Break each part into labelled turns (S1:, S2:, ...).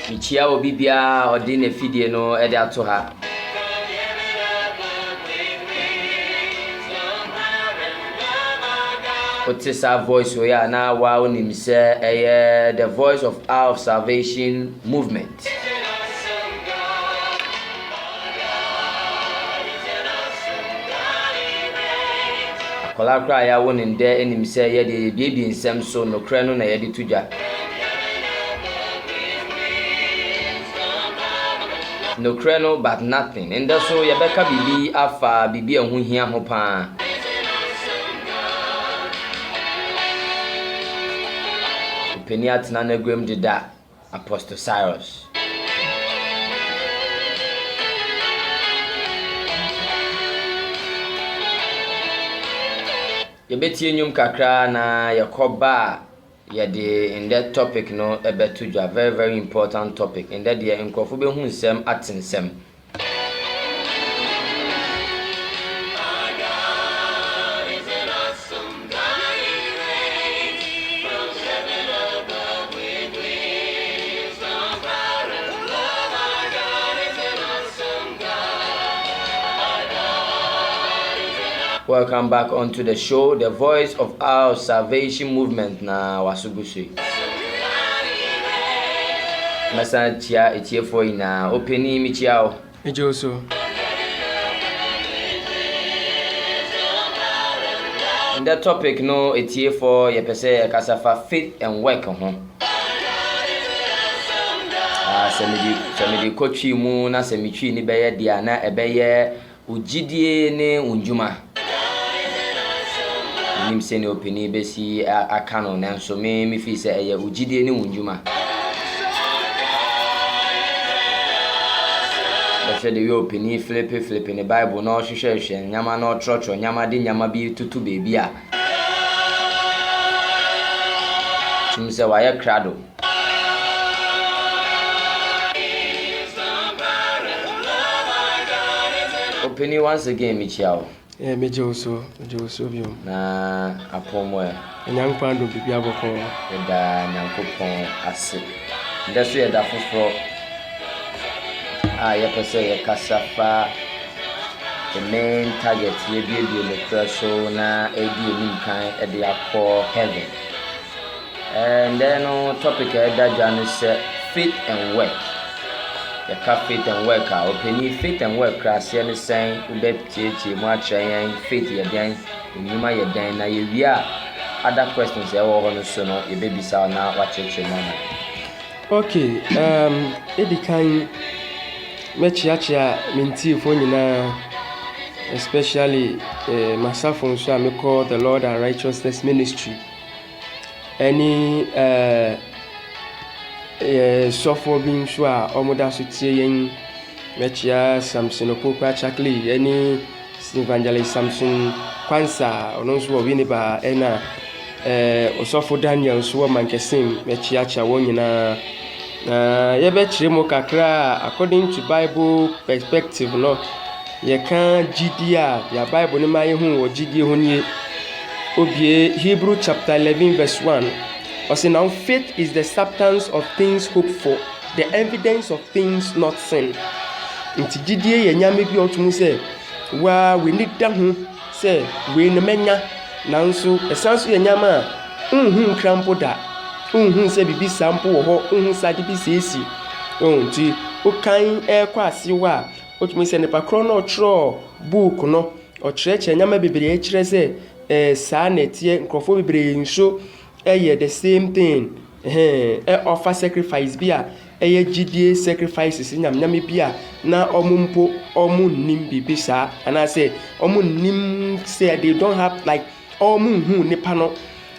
S1: Michia Obibia or Dine Fidiano Ediatoha. What is our voice? We are now wow, the voice of our salvation movement. Akola kra ya won nde enim se ye de biebi nsem so no kra no na ye de tuja. No kra no but nothing. And so ye beka bibi afa bibi ehun hia ho pa. Peniat na negwem dida Apostle Cyrus. Yebeti enyum kakra na yakoba yede in that topic no ebetuja very very important topic in that there nkofo be hu nsem atensem. Welcome back onto the show, the voice of our salvation movement na Wasugusui. Masa chia etiefo ina openi mi chiao.
S2: Ejoso.
S1: In that topic no etiefo ye pese kasafa faith and work ho. Semedi kochi mu na semitwi ni beye dia na ebeye ugidie ne unjuma. Nim se ne opini besi akano nanso me fi se eye ugidie ne unjuma. Bese de yo opini flip ne Bible no hwehwehwe nyama no trocho nyama de nyama bi tutu bebi a. Tum se wa ye krado. Opini once again Michiao.
S2: Mejoso bio.
S1: Na apomo e.
S2: Nyankpando bibi aboko.
S1: Da nyankopon ase. Ndeso ye da foforo. Ye pese ye kasafa. The main target ye bi no preso na edi enim kan e de akọ heaven. And then topic e da janu se faith and work. The faith and work out. Opini faith and work class here is saying ubetichi mu atren faith ye den nyuma ye den na ye wia other questions e wo hono so no ye bebisa na wacheche mama.
S2: Okay, edikan mechiachia minti fo nyina especially myself on so I call the Lord and Righteousness Ministry. Any suffer being sure omoda so tie yen mechia Samson Opokwa Chakli any evangelist Samson Kwansa ono so we ne ba ena osofo Daniel so mankesim mechia cha wonyina na ye be chire mo kakra according to Bible perspective no ye kan gidia ya Bible ne ma ye hu wo gidie ho nie obie Hebrew chapter 11 verse 1. Also, now faith is the substance of things hoped for, the evidence of things not seen. Inti gidie ye nyame bi otumu se wa we need da ho se we ne menya nanso esanso ye nyama krampo da se bibi sampo wo ho sade bi sesi nti o kan kwa asiwa otumu se ne pakro no tro book no o cheche nyama bibiri e kire se sa na tie nkrofo bibiri nso the same thing offer sacrifice bia gidie sacrifices nyame bia na omumpo omunnim bibisa and I say omunnim say they don't have like omunhu nipa no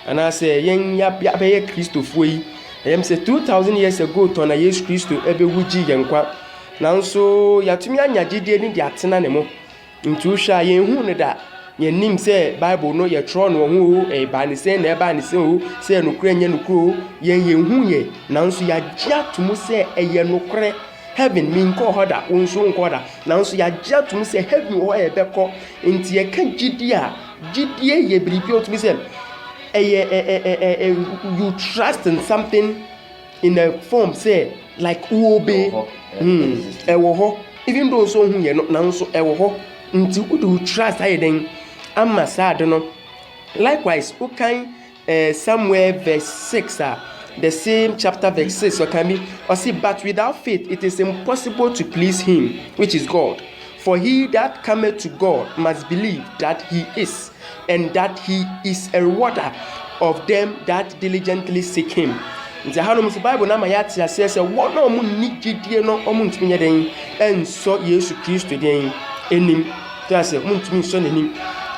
S2: and I say yen ya bia be Christofo yi em say 2000 years ago to na Jesus Christo ebe wuji yenkwa nanso yatumi anya gidie ni de atena ne mo ntu hwa yen hu ne da nim say Bible no ye tro no hu ba ni say na ba ni say hu say no kure nya no kuro yen hu ye nanso ya gia tumu say eye no kure heaven min ko hoda unso nko da nanso ya gia tumu say heaven ho e be ko nti ye kan gidie ye bribi otumi say you trust in something in a form say like uobe ewo ho even though so hu ye no nanso ewo ho nti would trust ayeden amma sad no. Likewise who can somewhere verse 6 the same chapter verse 6 or can be or see, but without faith it is impossible to please him which is God. For he that cometh to God must believe that he is, and that he is a rewarder of them that diligently seek him. Nti ha no mu Bible na ma ya tia se wo na omu ni gidie no omu ntumi nyeden enso Yesu Kristo den enim to ase omu ntumi nso nenim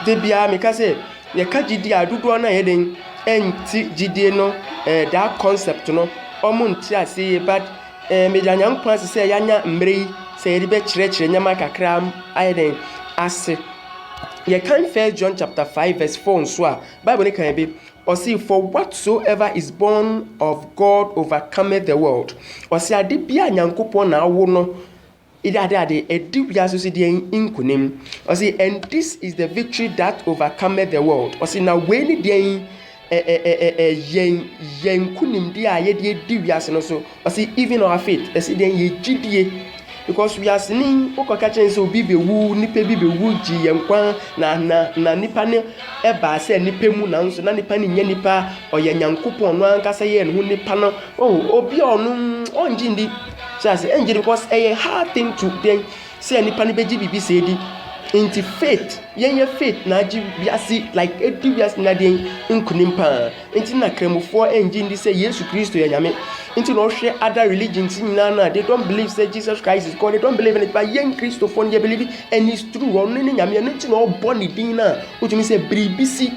S2: de bia me ka se ye ka gidie adodo na yeden enti gidie no that concept no omu nti ase but me janyan kwan se yanya mrei se yede be kirekire nyama kakra ayeden ase ye kan 1 John chapter 5 verse 4 so a Bible ne kan be or see, for whatsoever is born of God overcometh the world. Or see, I did be a yankupon now, no, it had a deep associated incunim. Or see, and this is the victory that overcometh the world. Or see, now when it day yankunim dia ye deep so, or see, even our faith, as it then ye GDA. Because we are seeing okokachin so bibe wu nipe bibe wu ji yenkwan na nipa ne eba se nipa mu na nso na nipa ne nya nipa oye nyankopon no ankasa ye ne hu nipa no obi onu onji ndi just enji because a hard thing to then say nipa ne beji bibi se di into faith yenye faith na ji biasi like edi biasi na den nkunim pa enti na kremufo enji ndi say Yesu Kristo ya nyame. Into no share other religions in Nana. They don't believe that Jesus Christ is God. They don't believe in it. But young Christopher, they believe it, and it's true. Only in Yamia, no born it dinner. Which means a bribisi.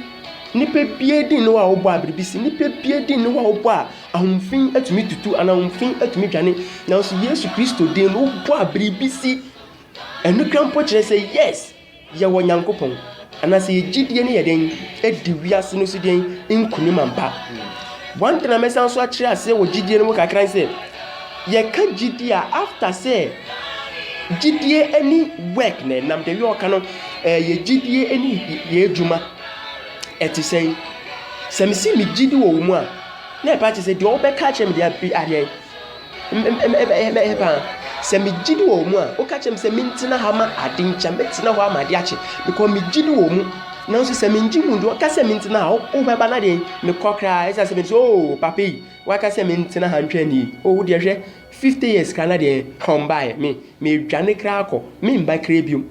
S2: Nipe beadi no oba bribisi. Nipe beadi no oba. I'm fin at me to two, and I'm fin at me, Johnny. Now, so yes, Christo, they no oba bribisi. And the grandpa say, yes, you are young coupon. And I say, GDN, then, Eddie, we are sinusidin in Kunimamba. One thing I may sound so actually I say what GDA no can say. Ye can GDA after say GDA any work ne nam de yo cannot ye GDA any ye juma et say se me see me GDA wo mu a na pa say de obe catch me dey ade se me GDA wo mu a o catch me say me ntina ha ma ade ncha me tina ho amade ache because me GDA wo mu now so me njimu ndo ka se me ntina o beba na de me kokra esa se me so papi wa ka se me ntina ha ntwa ni o de hwe 50 years kana de come by me dwane kra akọ me mba kra biom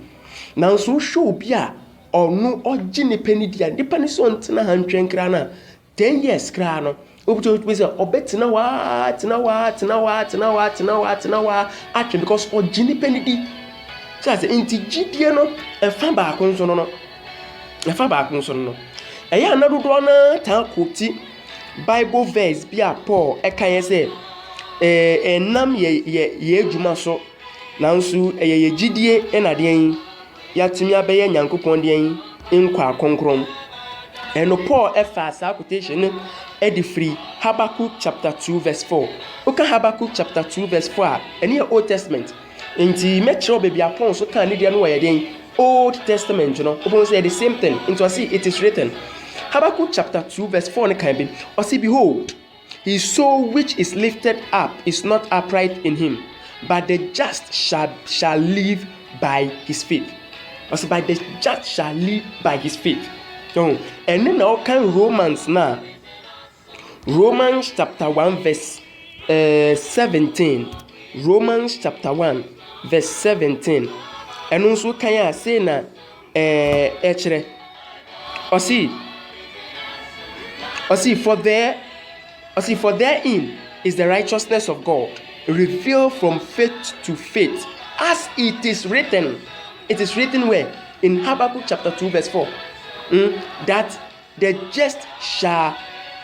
S2: now so show bi a onu ogi ne pani dia de pani so ntina ha ntwa kra na 10 years kra no obuto we say obetina wa atwe because ogi ne pani di so say inti gidie no e fa ba ko nso no efa ba kun so no eya na dodo na ta koti Bible verse bi a Paul e kan say enam ye adwuma so nanso ye gidie e na den yatumi abeya nyankopon den nkwa akonkrom eno Paul e fa sa quotation e di free Habakkuk chapter 2 verse 4 oka Habakkuk chapter 2 verse 4 ene Old Testament enti metro baby apon so kan ne dia no wa ye den Old Testament, you know, open say the same thing. Into see it is written. Habakkuk chapter 2 verse 4 ne can be. Or see, behold, his soul which is lifted up is not upright in him, but the just shall live by his faith. Or see, by the just shall live by his faith. So, and then now can Romans now. Romans chapter 1 verse 17. Romans chapter 1 verse 17. And also can ya say na echere or see for therein is the righteousness of God revealed from faith to faith, as it is written where in Habakkuk chapter 2 verse 4 that the just shall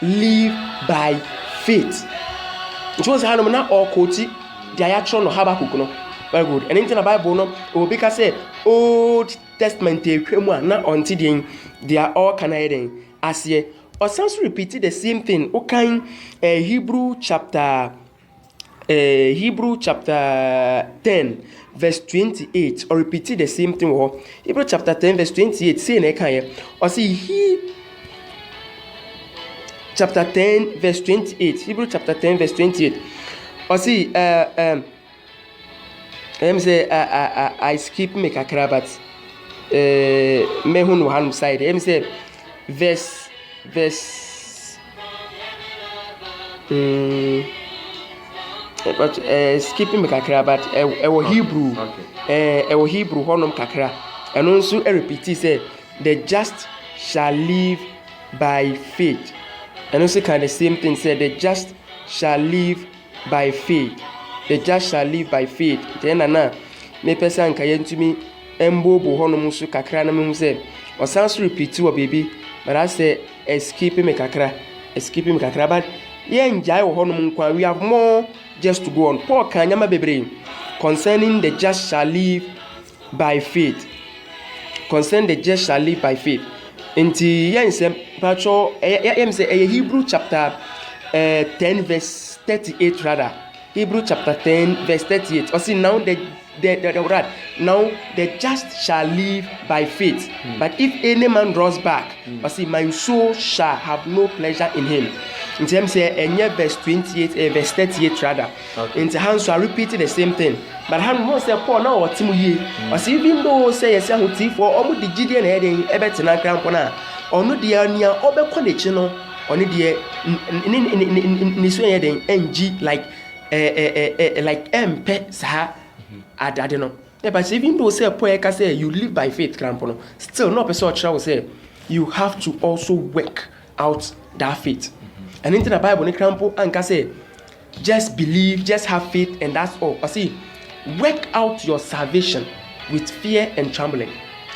S2: live by faith. It was Hanumana or Koti diatron or Habakkuk no. Very good. And in the Bible, no, because say Old Testament na until they are all Canadian. As ye or sounds repeated the same thing. Okay, Hebrew chapter 10 verse 28 or repeated the same thing. Or Hebrew chapter 10 verse 28 say ne kan or see he chapter 10 verse 28. Hebrew chapter 10 verse 28. Or see, let me say, I skip me kakra, but me hun one side. Let me say, verse. But skipping me kakra, but Hebrew. Hebrew honum kakra. And also a repeat say, the just shall live by faith. And also kind of same thing said, the just shall live by faith. The just shall live by faith. Then me person kayen to me embo bo honum so kakra na me say, or sounds repeat to baby, but I say escaping me kakra, but yen jai honum kwa, we have more just to go on. Paul kanyama bebre concerning the just shall live by faith. Concerning the just shall live by faith. Inti yen se pacho say Hebrew chapter 10 verse 38 rather. Hebrew chapter 10 verse 38. Or see now the just shall live by faith. But if any man draws back, or see my soul shall have no pleasure in him. In terms say verse 28 verse 38 rather. In the hands so I repeated the same thing. But how most say Paul now or Timothy. Or see even though say yes for almost the Gideon heading ebetina crampona or no dear near obe conditional or no dear in this way heading ng like MP Saha Adadeno. But even though say Poeka say you live by faith, Crampono, still no person will say you have to also work out that faith. And into the Bible, Crampo and can say just believe, just have faith, and that's all. I see, work out your salvation with fear and trembling.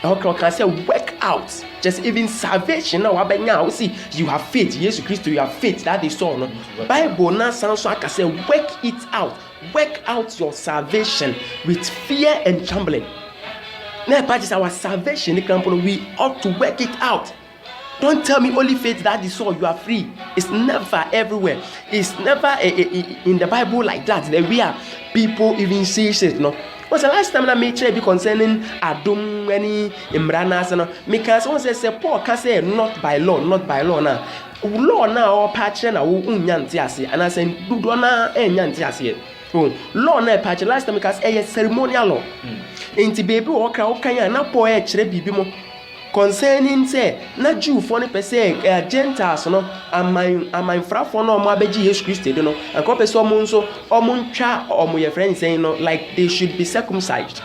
S2: I can say work out, just even salvation. Now, see, you have faith, Jesus Christ, you have faith. That is all. No? Bible now sounds so I can say work it out. Work out your salvation with fear and trembling. Now, part is our salvation. We ought to work it out. Don't tell me only faith that is all. You are free. It's never everywhere. It's never in the Bible like that. There we are people even say it. No. What's the last time I made be concerning Adum any Imranas and because someone says Paul can say not by law now. Law now or patch na unyantiasi and I say do na enyantiasi. Law na patch last time because a ceremonial law. Inti baby or kanya na po e chere bibi mo. Concerning say na Jew for ne pese Gentiles no am fra for no mo abeji Jesus Christ no and ko pese omo nso omo ntwa omo your friend saying no like they should be circumcised.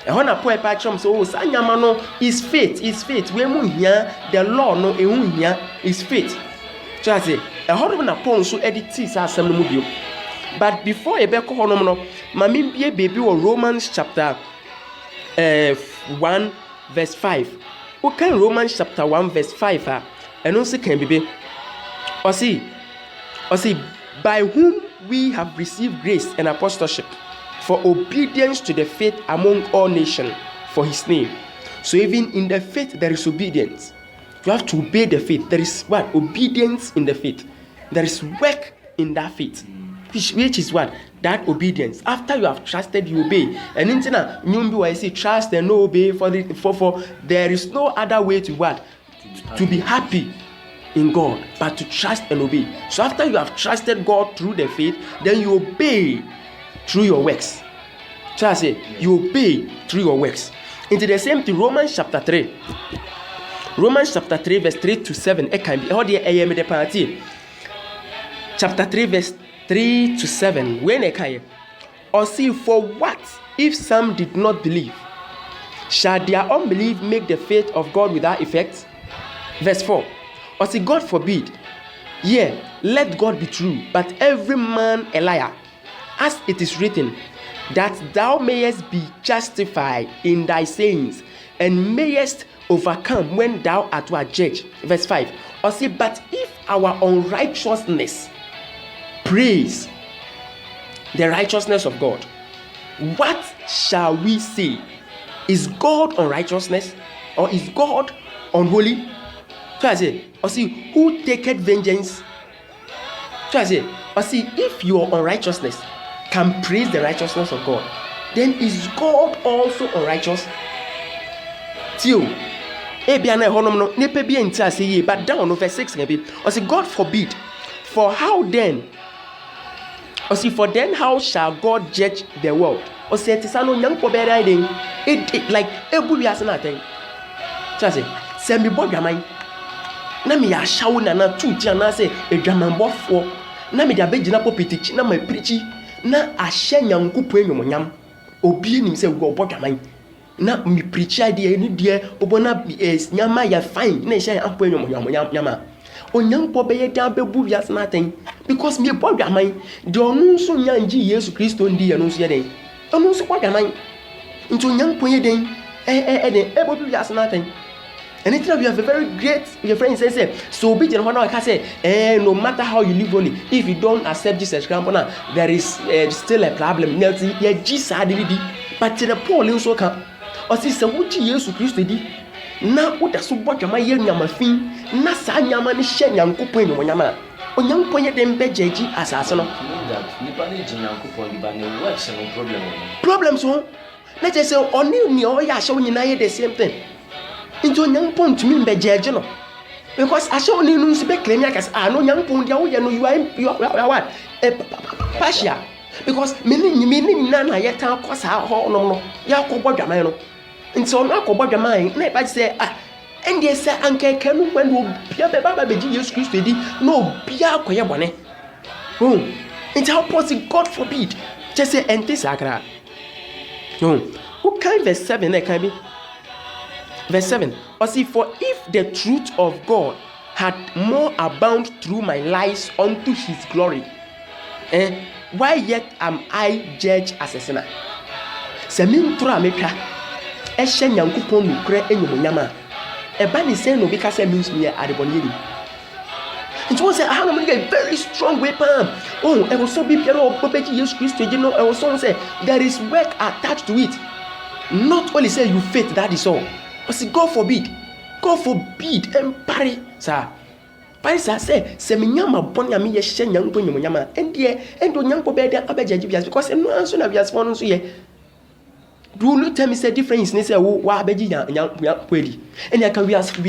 S2: And when I put a patch on so sanyama no is faith we mu hia the law no ehun hia is faith. So I say a hot na pon so edit sa asem no mu bio. But before e be ko hono no ma me bie baby or Romans chapter 1 verse 5. Okay, Romans chapter 1 verse 5 and also can be or see by whom we have received grace and apostleship for obedience to the faith among all nations for his name. So even in the faith there is obedience. You have to obey the faith. There is what? Obedience in the faith. There is work in that faith. Which is what? That obedience. After you have trusted, you obey. And in I say trust and no obey for there is no other way to what? To be happy in God, but to trust and obey. So after you have trusted God through the faith, then you obey through your works. So I say you obey through your works. Into the same thing, Romans chapter 3. Romans chapter 3 verse 3 to 7. It can be how the party. Chapter 3 verse 3 to 7. When I can or see for what if some did not believe? Shall their unbelief make the faith of God without effect? Verse 4. Or see God forbid. Yeah, let God be true, but every man a liar. As it is written, that thou mayest be justified in thy sayings, and mayest overcome when thou art judged. Verse 5. Or see, but if our unrighteousness praise the righteousness of God, what shall we say? Is God unrighteousness, or is God unholy? So I say, or see, who taketh vengeance? So I say, or see, if your unrighteousness can praise the righteousness of God, then is God also unrighteous? Tio, but down on verse 6 maybe, or say, God forbid. For then how shall God judge the world? Ɔsi ɛte sa no Nyankopɔn bɛyɛ ayɛ den. It like ebu wiase na atɛn. Kyerɛ sɛ sɛ mi bɔ dwaman na mi yɛ ahyɛwo na na tuuti anaasɛ edwamanbɔfoɔ na mi de abɛgyina pɔpitikyi na ma pirikyi na ahyɛ Nyankopɔn enyomonyam. Obi nim sɛ wɔ bɔ dwaman na mi pirikyi adeɛ ni deɛ ɔbɔ na nyama yɛ fine na ɛhyɛ Nyankopɔn enyomonyam. Onyankopɔn bɛyɛ dan bɛbu wiase na atɛn because mi bɔ dwaman deɛ ɔno nso nya ngye Yesu Kristo ndi yɛ no nso yɛ den. Ɔno nso bɔ dwaman nti Onyankopɔn yɛ den ɛbɛbu wiase na atɛn. And it's we have a very great your friend says so be general I can say no matter how you live only if you don't accept Jesus Christ there is still a problem. Jesus but to the Paul also come or see so what Jesus Christ did now what so what my year nyama fin na sa nyama ni hye Nyankopɔn no nyama Onyankopɔn yɛ dem bejeji asase no
S1: nipa ne Nyankopɔn di ba ne works no
S2: problem so na je say oni ni o ya hye nyina yɛ the same thing. Into Nyankopɔn to me bejeje no because I show you no be claim yakas no Nyankopɔn dia wo ye no you are what partial because me na na yeta kosa ho no ya kɔbɔ dwaman no nti on akɔbɔ dwaman na ba say and they say anke kanu when obia be baba beji Jesus Christ di no obia akɔyɛ bɔne nti how possible God forbid just say ente sakra who can verse 7 na can be Verse 7. Or see, for if the truth of God had more abound through my lies unto his glory, why yet am I judged as a sinner? Se min tura meka ehye Nyankopɔn nukure enyomonyama eba ni say no bika say means me adebɔne yedi. It was a very strong weapon. It was so big. Jesus Christ, it was so say there is work attached to it. Not only say you faith, that is all. But see, God forbid, and parry, sir. Parry, sir, say me nyama bonya me ye she Nyankopɔn nyama. And do Nyankopɔn be there abejeji bias because no answer na bias for no so ye. Do not tell me say difference ne say wa abeji Nyankopɔn. And I can bias for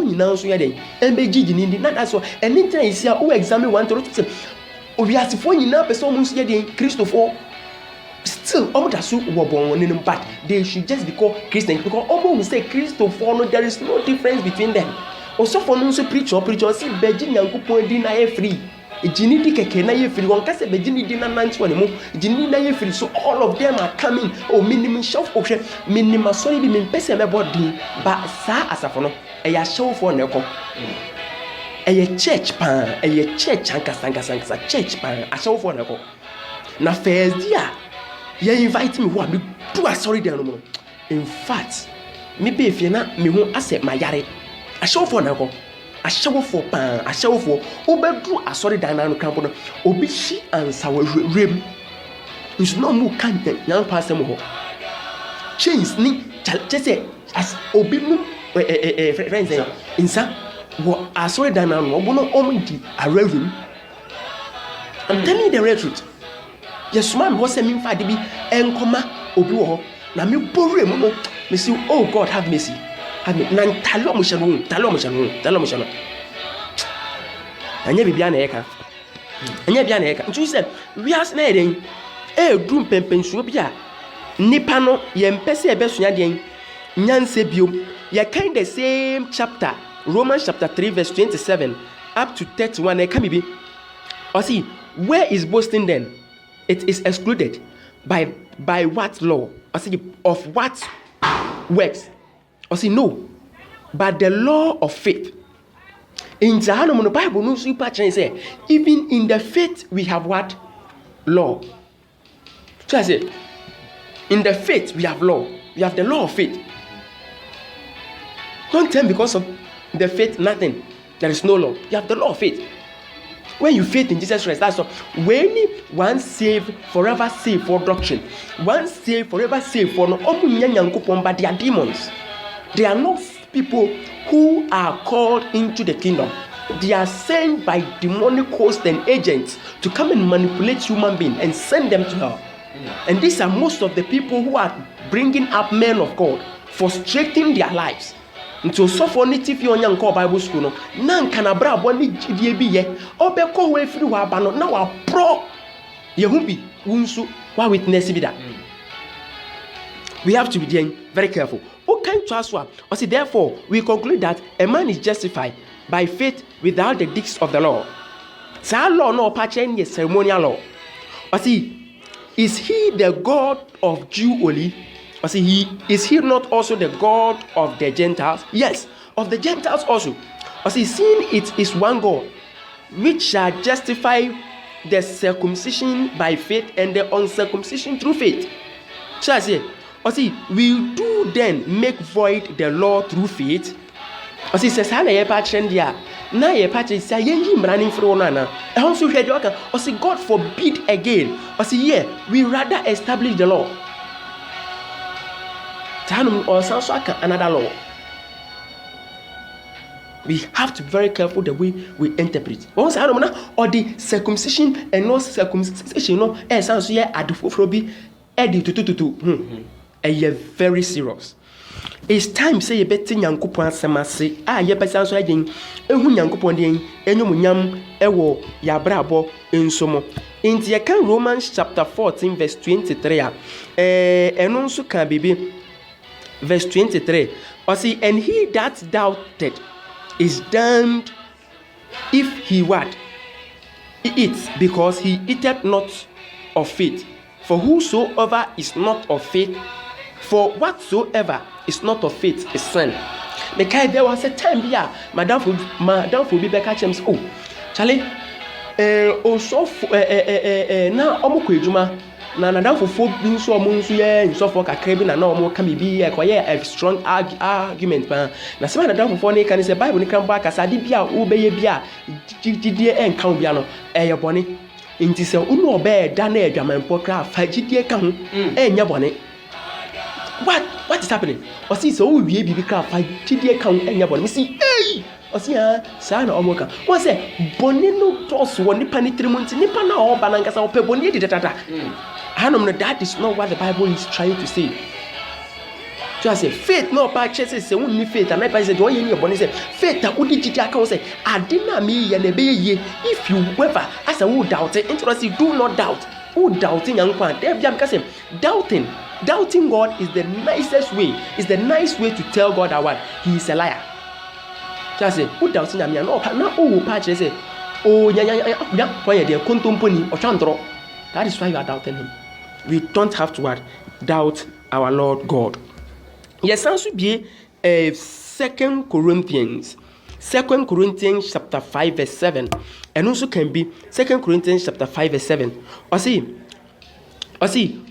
S2: nyina so ye den. And beji ni na that's all. And anytime you see who examine one to say bias for nyina person mo so ye den Christopher. Still, but they should just be called Christians because almost say Christopher, no, there is no difference between them. Also, for no preacher, see, Beijing Nyankopɔn di na ye free. Jini di keke na ye free. One can say Beijing di na nanti wani mo. Jini na ye free. So all of them are coming. Oh, minimum shelf option, minimum sorry be min pese me body. But sa asafono, eya show for neko. Eya church pan, eya church anka church pan. A show for neko. Na first dia. You invite me what me do a sorry there no. In fact, maybe if you na me who accept my yare. I show for now. I show for pan, I show for obedu a sorry there no camp no. Obi shi answer rem. You should not move can't young person mo. Chains ni just say as obi mu friends insa what a sorry there no no omdi a revim. I'm telling you the real truth. Yes, man, what's a mean for the be enkoma obi wo na me borre mu no me say oh God have mercy have me na talo mo hyano anya bibia na eka ntu say we as na eden drum pempensuo bi a nipa no ye mpese e besua den nyanse biom ye kind the same chapter Romans chapter 3 verse 27 up to 31 e come bi or see where is boasting then? It is excluded by what law? I say of what works? I say no, but the law of faith. In the Bible, no super change say even in the faith we have what law. So I say in the faith we have law. We have the law of faith. Don't tell me because of the faith nothing. There is no law. You have the law of faith. When you faith in Jesus Christ, that's all. When one saved, forever saved for doctrine. One saved, forever saved for no. But they are demons. They are not people who are called into the kingdom. They are sent by demonic hosts and agents to come and manipulate human beings and send them to hell. And these are most of the people who are bringing up men of God, frustrating their lives. nti osofo ne tifi onya nko Bible school no na nka na bra abo ne gidie bi ye obekọ ho afiri ho aba no na wa pro yehu bi wunsu wa witness bi da. We have to be very careful. Okay, trust one. Or see, therefore, we conclude that a man is justified by faith without the dictates of the law. So our law no patching is ceremonial law. Or see, is he the God of Jew only? Or see, is he not also the God of the Gentiles? Yes, of the Gentiles also. Or see, seeing it is one God, which shall justify the circumcision by faith and the uncircumcision through faith. So I say, or see, we do then make void the law through faith. Or see, says, how ye patch dia? Na ye patch is say, ye running for one. And also, or see, God forbid again. Or see, yeah, we rather establish the law. Tanum or Sansaka, another law. We have to be very careful the way we interpret. Once I don't know, or the circumcision and no circumcision, no, as sounds here at the Frobi, Eddie to. Very serious. It's time say you better Yankupon Samasi. Ye person so again. Yankupon den, Enyumunyam, Ewo, Yabrabo, in Somo. In the account Romans chapter 14, verse 23. And also can be verse 23. Or see, and he that doubted is damned if he what? He eats, because he eateth not of faith. For whosoever is not of faith, for whatsoever is not of faith is sin. Because there was a time here, Madam for be back at him. Oh, Charlie, also now Omukujuma, Nana for 4 being so monsu, so for a cabin and no more can be a strong argument. Now, some of the for can say Bible come back as I did bia, obey bia, GDA and count piano, a bonnet. Inti se uno be dane adwaman pokra fa gidie ka ho enya bone. What is happening? O see so wie bibi kra fa gidie ka ho enya bone. Me see eh o see sa na omoka. Won say bone no toss wo nipa ni trimunti nipa na o ba na nkasa o pe bone di tata. Hanom no, that is not what the Bible is trying to say. So I say faith no pa chese say won ni faith and I say do you bone say faith a udi gidie aka say adina me ye na be ye if you ever as a who doubt it interesting do not doubt who doubting yankwan there be because doubting God is the nicest way, is the nice way to tell God that what he is a liar. So I say who doubting me no pa chese say oh ya point there kontomponi o chandro. That is why you are doubting him. We don't have to what doubt our Lord God. Yes, also be 2 Corinthians chapter 5 verse 7, and also can be 2 Corinthians chapter 5 verse 7. Or see,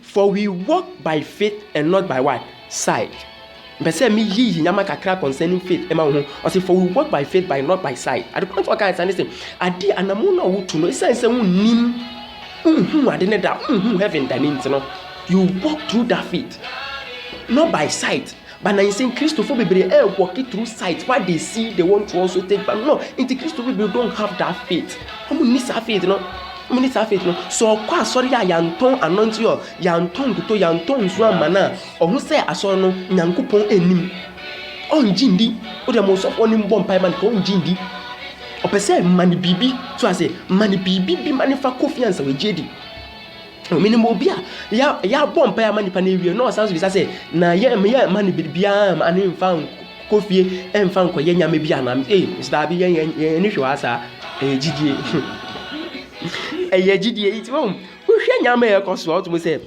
S2: for we walk by faith and not by what? Sight. But say me ye nyama kakra concerning faith. Or see, for we walk by faith by not by sight. At the point of guys understand, adi anamuna wutu no sense nim adene da heaven danin no. You walk through that faith, not by sight. But now you saying Christopher Bible walking through sight. What they see, they want to also take. But no, into Christopher Bible don't have that faith. How many need that faith, no? How many need that faith, no? So, kwa sorry ya yanton announce you, yanton to yanton zwa mana. Or who say aso no nyankopon enim. On jindi, o de mo so onim bom pai man ko jindi. O pese mani bibi, so I say mani bibi bi mani fa confiance we jedi. Minimum bia ya bomb pa mani pa na wie no sanso bisa say na ye mani bia ma ani mfa kofie emfa nko ye nyame bia na mr bi ye ni hwe asa gidie gidie it won wo hwe nyame e koso auto say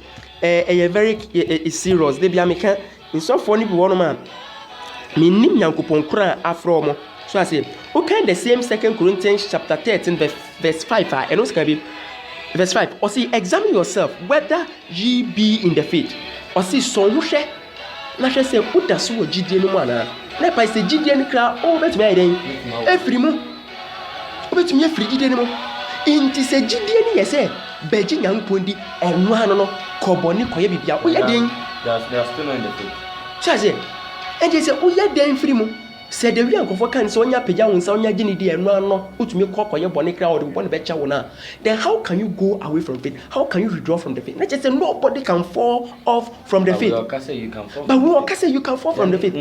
S2: very serious de bia me kan insofo ni bi wono ma me nim nyankopon kura afro mo so I say okay the same 2 Corinthians chapter 13 verse 5 and also can be verse 5. Or see, examine yourself whether ye be in the faith. Or see, so who share? Na share say, who does so GD no man? Na pa say GD ni kra, oh bet me den. Every mo. Oh bet me free GD ni mo. Inti say GD ni yese, beji nyankopon di enu ano no, kobo ni koye bibia. Oh ye den.
S1: They are still not in the faith.
S2: So I say, and they say, oh ye den free mo. Said the real of can so nya peja won sa onya gini di eno ano utumi kokoye bone kra or bone becha wona. Then how can you go away from faith? How can you withdraw from the faith? Not just say nobody can fall off from the faith.
S1: But we
S2: can say you can fall from the faith.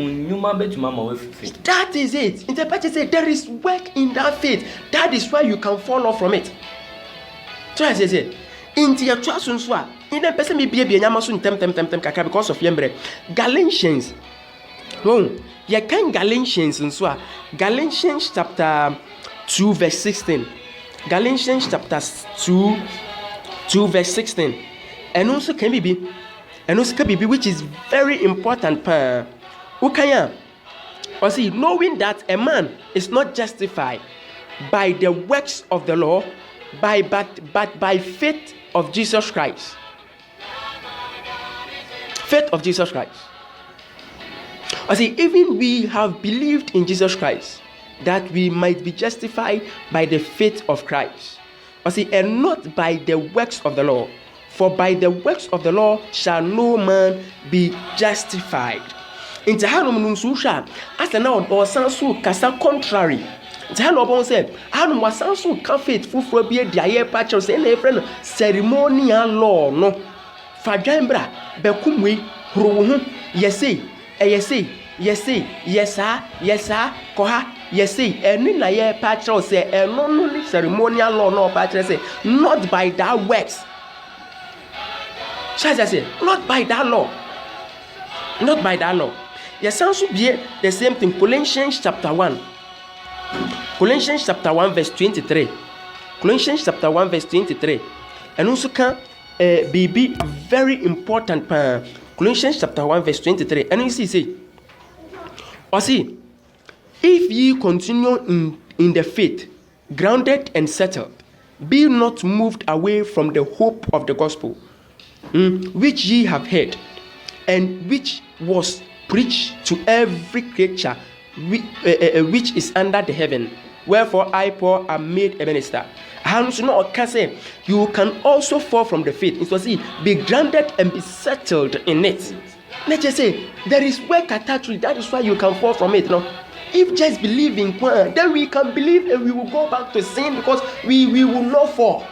S2: That is it. In the Bible say there is work in that faith. That is why you can fall off from it. So I say into your trust in the person may be a Yamasun tem kaka because of Yembre. Galatians. Oh, you can Galatians and so Galatians chapter 2 verse 16. Galatians chapter 2 verse 16. And also can be which is very important. Ukaya. Or see, knowing that a man is not justified by the works of the law, but by faith of Jesus Christ. Faith of Jesus Christ. I see, even we have believed in Jesus Christ, that we might be justified by the faith of Christ. I see, and not by the works of the law. For by the works of the law shall no man be justified. In Tahanum Nunsusha, as an out or Sansu Casa contrary. Tahano said, Hanum was Sansu faithful for be a dia patches and a friend ceremonial law no. Fajambra, Bekumwe, Ruhum, yesi, Koha, yesi, and in a year patch say, and not only ceremonial law no patches say, not by that works. Shall I say, not by that law. Not by that law. Yes, sounds to be the same thing. Colossians chapter 1. Colossians chapter 1 verse 23. Colossians chapter 1 verse 23. And also can be very important. Colossians chapter 1 verse 23. And you see, or see, if ye continue in the faith, grounded and settled, be not moved away from the hope of the gospel, which ye have heard, and which was preached to every creature which is under the heaven. Wherefore I, Paul, am made a minister. You can also fall from the faith. It was be grounded and be settled in it. Let's just say there is work attached to it. That is why you can fall from it. No? If just believe in Quran, then we can believe and we will go back to sin because we will not fall.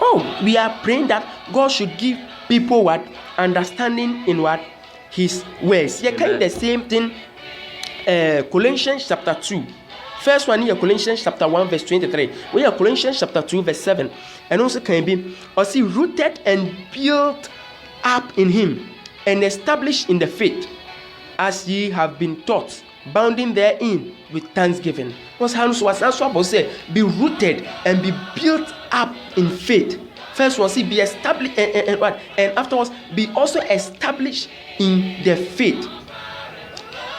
S2: Oh, we are praying that God should give people what understanding in what His ways. Yeah, kind of the same thing. Colossians chapter 2. First one here, Colossians chapter 1 verse 23. We have Colossians chapter 2 verse 7. And also can be also rooted and built up in Him and established in the faith, as ye have been taught, bounding therein with thanksgiving. Because Hans was also say, be rooted and be built up in faith. First was be established and afterwards be also established in the faith.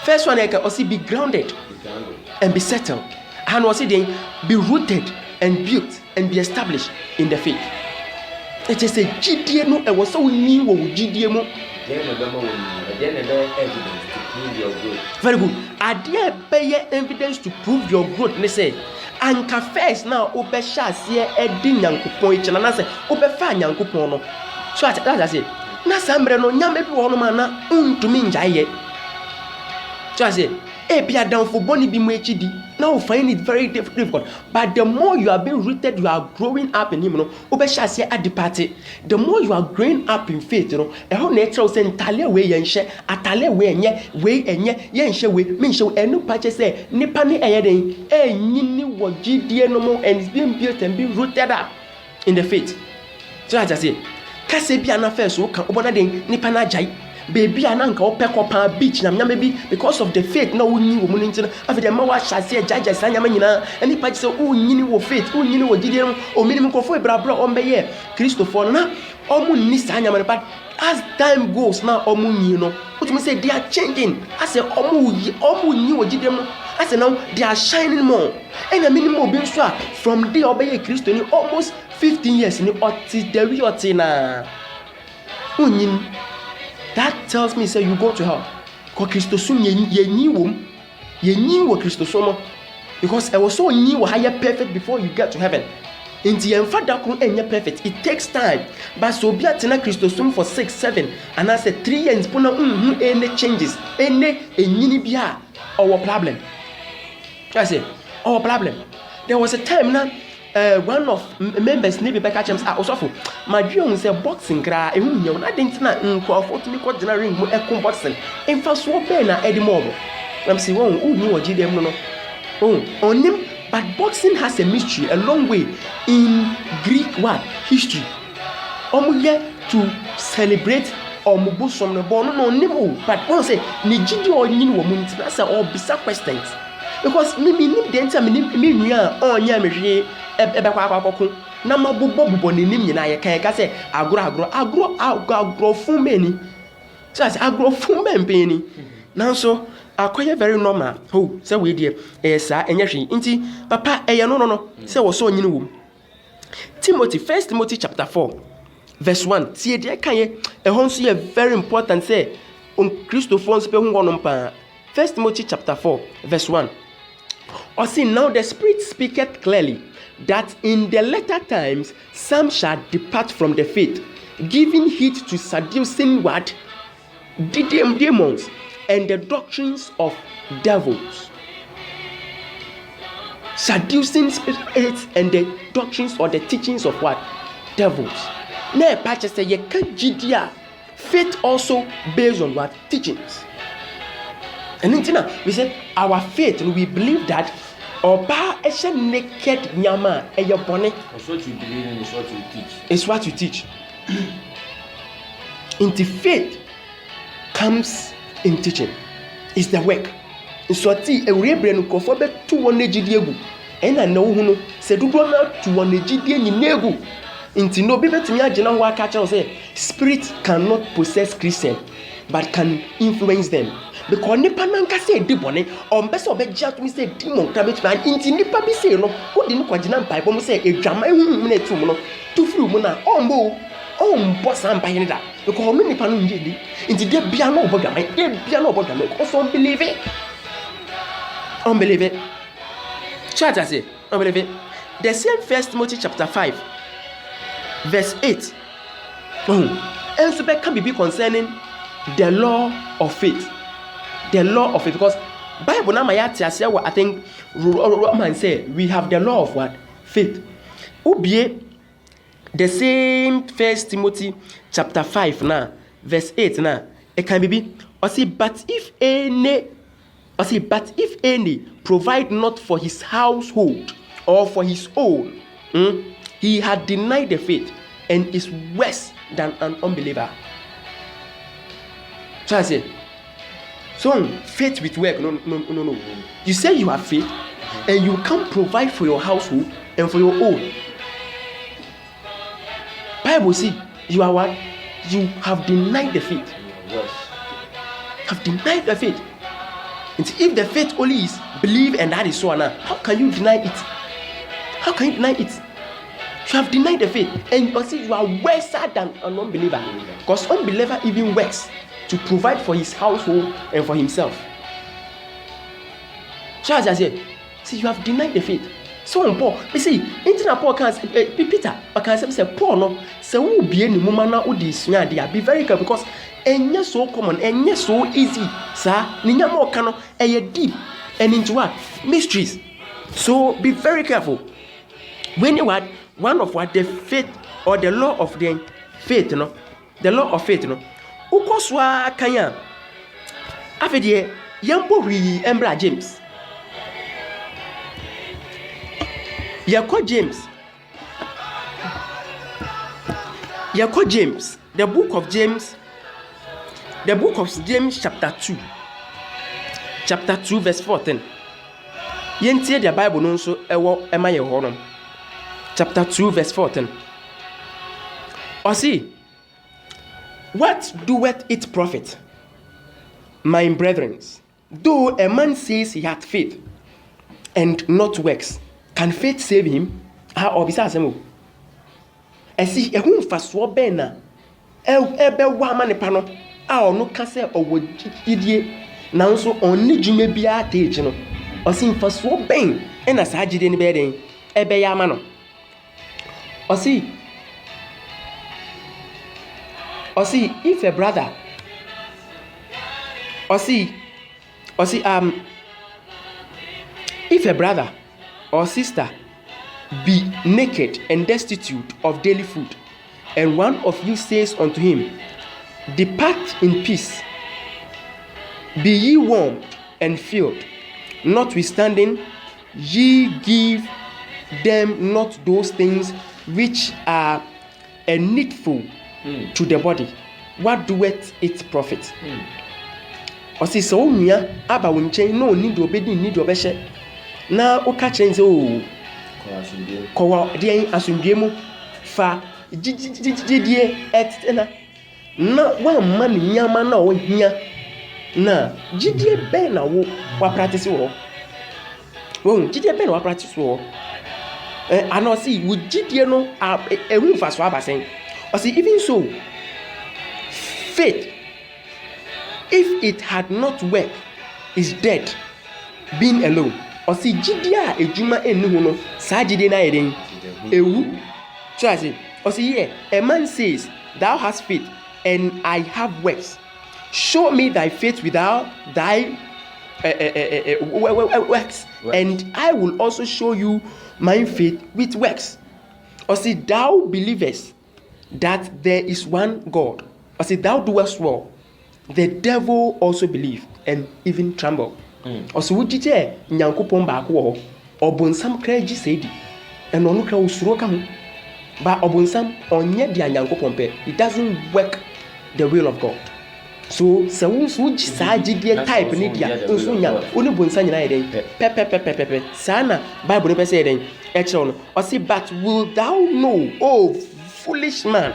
S2: First one I can also be grounded and be settled. And was it then be rooted and built and be established in the faith. It is a GDM, and was so new GDM. Very good. Are there evidence to prove your growth? They say, and confess now, Obesha, see a dinner point, and I say, Obefa Yankupono. So that's it. Nasambre no Yamebi Wonomana, to me, Jay. So I say, Ebia down for Bonnie Bimwechidi. Now find it very difficult. But the more you are being rooted, you are growing up in Him. You know, Obesha say at the party. The more you are growing up in faith, you know, a whole natural saying Talia way and share, a Talia way and yen share way, mean show, and no patches say, Nipani ayading, nini what GDN no more, and it's being built and being rooted up in the faith. So I just say, Kasebiana first, who can open a day, Nipana Jai. Baby ananka opekopa beach na maybe because of the faith na wunyi wo muninti na afide ma wa hyase jaja sanya manyina ani pa se wunyini wo faith wunyini wo gidie o minimum kofo ebrabra o mbeye Christopher na omu ni sanya man, but as time goes now omu nyi no what me say they are changing. I say omu nyi wo gidie no I say now they are shining more and a minimum be so from the obey Christo ni almost 15 years ni oti dewi oti na wunyin. That tells me, say, you go to hell. Because Christosum, ye knew what Christosum. Because I was so new, higher perfect before you get to heaven. Inti yɛmfa da koro ɛnyɛ perfect. It takes time. But so be atena Christosum for 6, 7, and I said 3 years. Puna any changes, any bia our problem. I say our problem. There was a time now. One of members Navy back at also my dream say boxing cry I didn't know to me called ring boxing in first war na Eddie Mobo. I'm saying who knew what GDM no on him, but boxing has a mystery a long way in Greek history. To celebrate or mubusom no born no nimo, but one say Nijidi or Nin woman that's all bizarre questions. Because me the answer me on ya ebekwa na mabubo ni nim nyina ye kan ka se agro fumeni just agro fumeni nanso akoye very normal say we dey sa enye hwe nti papa eye no say wo so nyine wo Timothy, 1 Timothy chapter 4 verse 1 tie dey kan ye ehon so ye very important say on Christopher pe hu wono pa 1 Timothy chapter 4 verse 1 or see now the Spirit speaketh clearly that in the latter times some shall depart from the faith, giving heed to seducing demons and the doctrines of devils. Seducing spirits and the doctrines or the teachings of devils. Now, Pastor say you can't GDR. Faith also based on teachings. And then we say our faith, and we believe that Oba eshe naked nyama eyobone.
S1: It's what you believe in, it's what you teach.
S2: It's what you teach. Into faith comes in teaching. It's the work. So ti ewrebre no kofo be to won ejidi egu. Ena na wo hu no se dudo na to won ejidi nyina egu. Inti no be betumi agena ho aka che say spirit cannot possess Christian but can influence them. Because nipa nanka say dibone on be so be gia to me say demon ka betuma inti nipa bi say no wo di no kwagina mpai bom say edwama ehunu na etum no to firi mu na ombo sampai ni da because me nipa no nje di inti de bia no obodwama because unbelieve it church I say unbelieve it. The same 1 Timothy chapter 5 verse 8 and so can be concerning the law of faith. The law of it, because Bible na I think Roman say we have the law of faith. Ubie the same 1 Timothy chapter 5 now verse 8 now it can be but if any provide not for his household or for his own, he had denied the faith and is worse than an unbeliever. So I say, so faith with work, no. You say you have faith and you can't provide for your household and for your own. Bible see, you are what? You have denied the faith.
S1: Yes.
S2: Have denied the faith. And if the faith only is believe and that is so now, how can you deny it? How can you deny it? You have denied the faith and you see you are worse than an unbeliever. Because unbeliever even works to provide for his household and for himself. So as I say, see you have denied the faith. So Paul, you see, into Paul can Peter, I can say Paul no, say who be any woman now who this they be very careful because enya so common, enya so easy, sir. Ninya more cano, deep and into what mysteries. So be very careful. When you had one of what the faith or the law of the faith, the law of faith, ukoswa kanya. After yambo ri embra James. Yako James, the book of James chapter 2 verse 14. Yentie the Bible no so ewo emaye honom. Chapter 2 verse 14. Or see, what doeth it profit, my brethren, though a man says he hath faith and not works? Can faith save him? Or besides him? And see, a whom for so bena, ebe wamane pano, no case or would idiot, now so only Jimmy be a teacher, or sing for so bang, and as I did in bedding, ebe yamano. Or see, if a brother, if a brother or sister be naked and destitute of daily food, and one of you says unto him, Depart in peace, be ye warmed and filled, notwithstanding ye give them not those things which are needful to the body, what doeth it profit? Ɔsi sɛ wo nua aba wo nkyɛn na ɔni deɛ ɔbɛdi nni deɛ ɔbɛhyɛ na woka kyerɛ sɛ o kɔwɔ deɛ asomdwe mu fa gyidie ɛtena na woamma ne nyama na ɔhia na gyidie bɛn na wapractice wɔ hɔ gyidie bɛn na wapractice wɔ hɔ ana ɔsi wo gyidie no ɛhu mfa so aba sɛn ɔsi even so faith, if it had not worked, is dead, being alone. Or see, Jidia, a Juma and Nuno, Sajidi Naiding, a woo. So I say, or see, yeah, a man says, Thou hast faith, and I have works. Show me thy faith without thy works, and I will also show you my faith with works. Or see, thou believest that there is one God. Or say, thou doest well. The devil also believe and even tremble. Or so would you say, Nyankopon back war, or bonsam crazy sadi, and on look how but obonsam on yet the Nyankopon pay. It doesn't work the will of God. So, would say, type in India, only bonsan pepe, sana, Bible saying, Echon, or say, but will thou know, oh foolish man,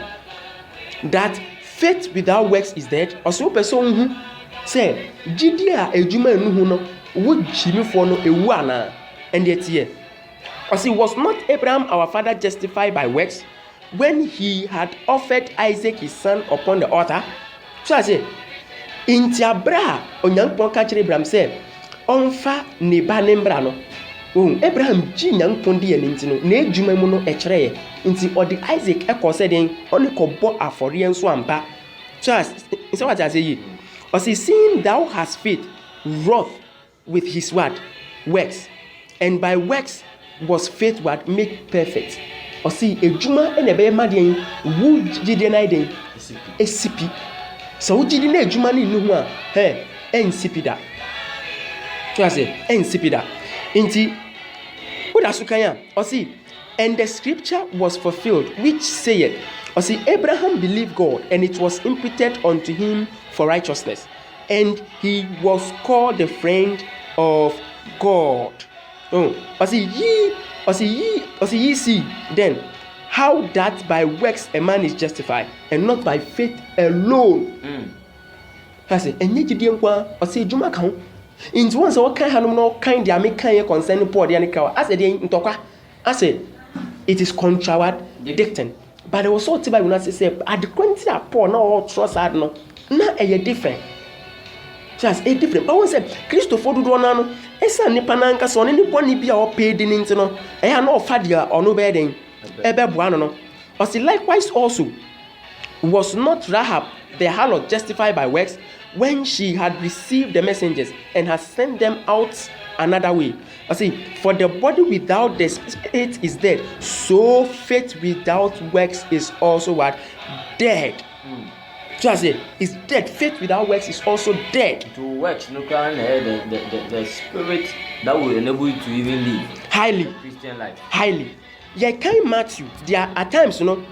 S2: that faith without works is dead? Or so person who say, Jidia a Juma no would Jimmy for no a wana, and yet here. Or see, was not Abraham our father justified by works when he had offered Isaac his son upon the altar? So I say, in Tiabra, on young Ponka Abraham said, Onfa neba nembrano. Abraham G young Pondi and Intino, ne Jumemono echere. Inti or the Isaac echo said only kobo aforian swampa. So what I say, or see, seeing thou hast faith, wrought with his word, works, and by works was faith what make perfect. Or see, a Juma and a bear madian would didn't a sippy. So didn't a Juma in Numa, hey, and sipida. So I say, and sipida. Inti, what asukaya, or see. And the scripture was fulfilled, which saith, or see, Abraham believed God, and it was imputed unto him for righteousness, and he was called the friend of God. Or see ye see then how that by works a man is justified, and not by faith alone. I say, and yet you didn't want, or say, Juma count. In once what kind of no kind of make kind concerning poor the animal. I said, in Toka, I said, it is contradicting. But there was so tiba when I say, at the quantity of poor, no trust, I don't know. Now, a different. Just a different. But one said, Christopher do one, Esa Nipananka son, anyone be our paid in Intino, I have no fadia or no bedding, Ebe Buano. Or see, likewise also, was not Rahab the harlot justified by works when she had received the messengers and had sent them out another way? I see, for the body without the spirit is dead, so faith without works is also what? Dead. So I say, it's dead. Faith without works is also dead.
S1: To works, no can the spirit that will enable you to even live
S2: highly
S1: Christian life.
S2: Highly. Yeah, can Matthew. There are at times, you know,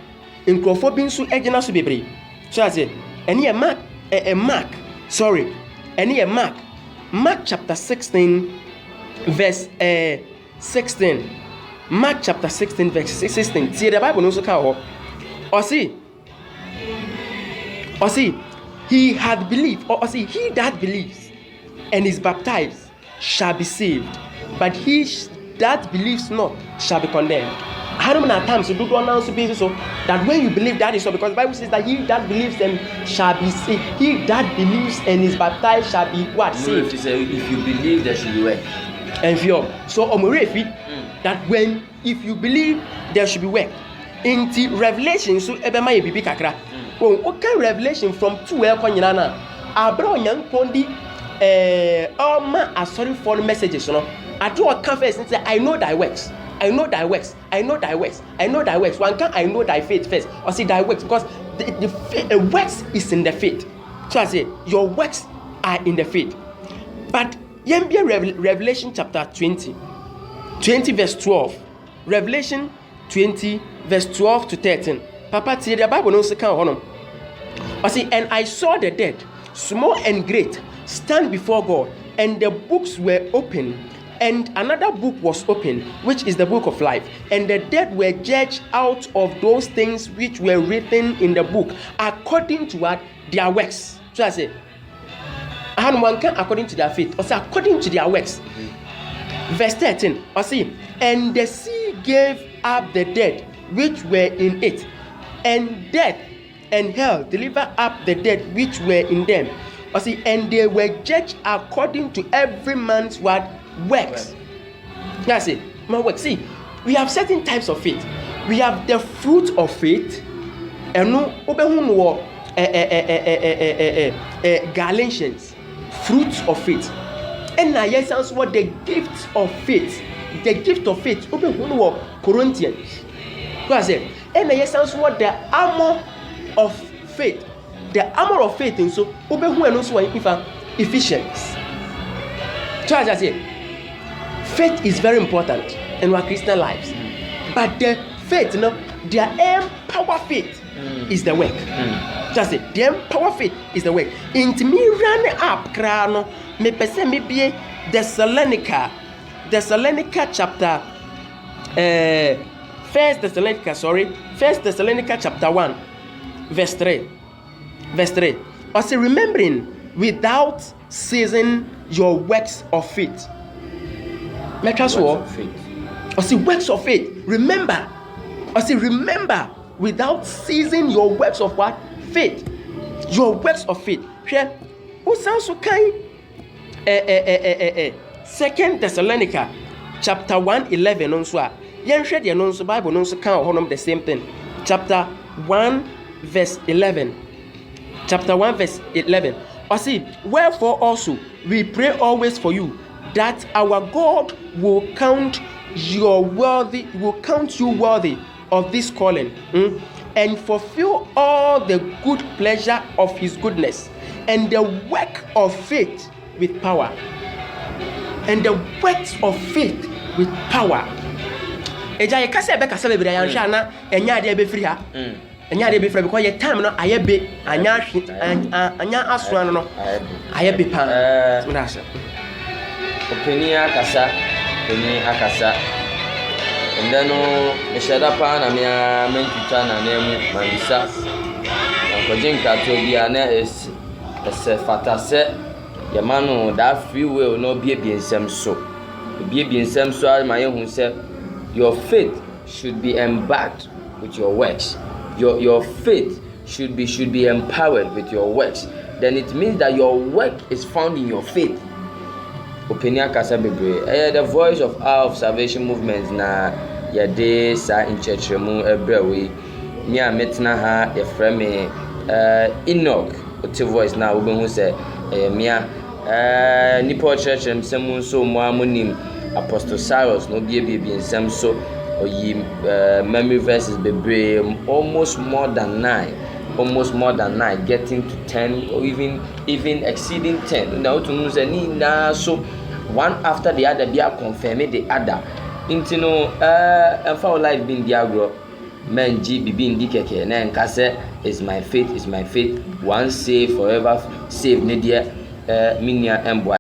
S2: in Crawford being so egina so be. So I say, and here Mark, Mark chapter 16, verse 16. Mark chapter 16, verse 16. See the Bible also can or see, he had believed, or see, he that believes and is baptized shall be saved, but he that believes not shall be condemned. How many times you do not so that when you believe that is so, because the Bible says that he that believes and shall be saved. He that believes and is baptized shall be what? Saved.
S1: If you believe, there should be work.
S2: And fear. So that when if you believe, there should be work. Inti revelation so ebema ye bibi kakra. Okay, revelation from 2 konyina na. Abra onyankopon di ma asori for messages no. Ado confess and say I know thy works. I know thy works. I know thy works. I know thy works. One can I know thy faith first or see thy works because the works is in the faith. So I say your works are in the faith. But yembia Revelation chapter 20 verse 12. Revelation 20 verse 12 to 13. Papa tie the Bible no se kan ho no. I say and I saw the dead, small and great, stand before God, and the books were open. And another book was opened, which is the book of life. And the dead were judged out of those things which were written in the book, according to what their works. So I say, one can according to their faith, or say according to their works. Verse 13, I see, and the sea gave up the dead which were in it, and death and hell delivered up the dead which were in them. I see, and they were judged according to every man's what works. That's it. My work. See, we have certain types of faith. We have the fruit of faith, and no Galatians, fruits of faith. And now yes, answer what the gift of faith. The gift of faith. Corinthians. What I say? And now yes, answer what the armor of faith. The armor of faith. And so, Ephesians. So as I say, faith is very important in our Christian lives. But the faith, you know, their empower faith is the work. Just say, the empower faith is the work. Into me run up, crano, me pese me be Thessalonica chapter, First Thessalonica chapter 1, verse 3. I say, remembering without ceasing your works of faith. Make us what? I say works of faith. Remember. I say remember without ceasing your works of what? Faith. Your works of faith. Here, who sounds so kind? 2 Thessalonica chapter 1:11 on so. Yen share the non so Bible non so kan honum the same thing. Chapter 1 verse 11. Chapter 1 verse 11. I see, wherefore also we pray always for you, that our God will count you worthy of this calling, and fulfill all the good pleasure of his goodness, and the work of faith with power. And the works of faith with power. Eja ye kase be kase bebre ya nhwa na enya de be free ha. Enya de be free because your time no ayebe anya aso no ayebe pa. Ndasha.
S1: Opini akasa. Ndano eshada pa na mia mentuta na nemu mandisa. Nkojinka to bia na ese fatase yamano da free will no bie nsem so. Bie nsem so ma yehu se your faith should be embarked with your works. Your faith should be empowered with your works. Then it means that your work is found in your faith. Opinion kasa bebre. The voice of our salvation movement na yade sa in church mu ebrewe. Me a metna ha e frame Enoch. Oti voice na we hu say me nipo church nsem so mo amonim Apostle Cyrus no bie nsem so oyi memory verses bebre almost more than 9 getting to 10 or even exceeding 10 now to know say ni na so one after the other they are confirming the other into no for life being diagro men g bibi ndi keke na nka say is my faith once saved forever saved ne dia minia embo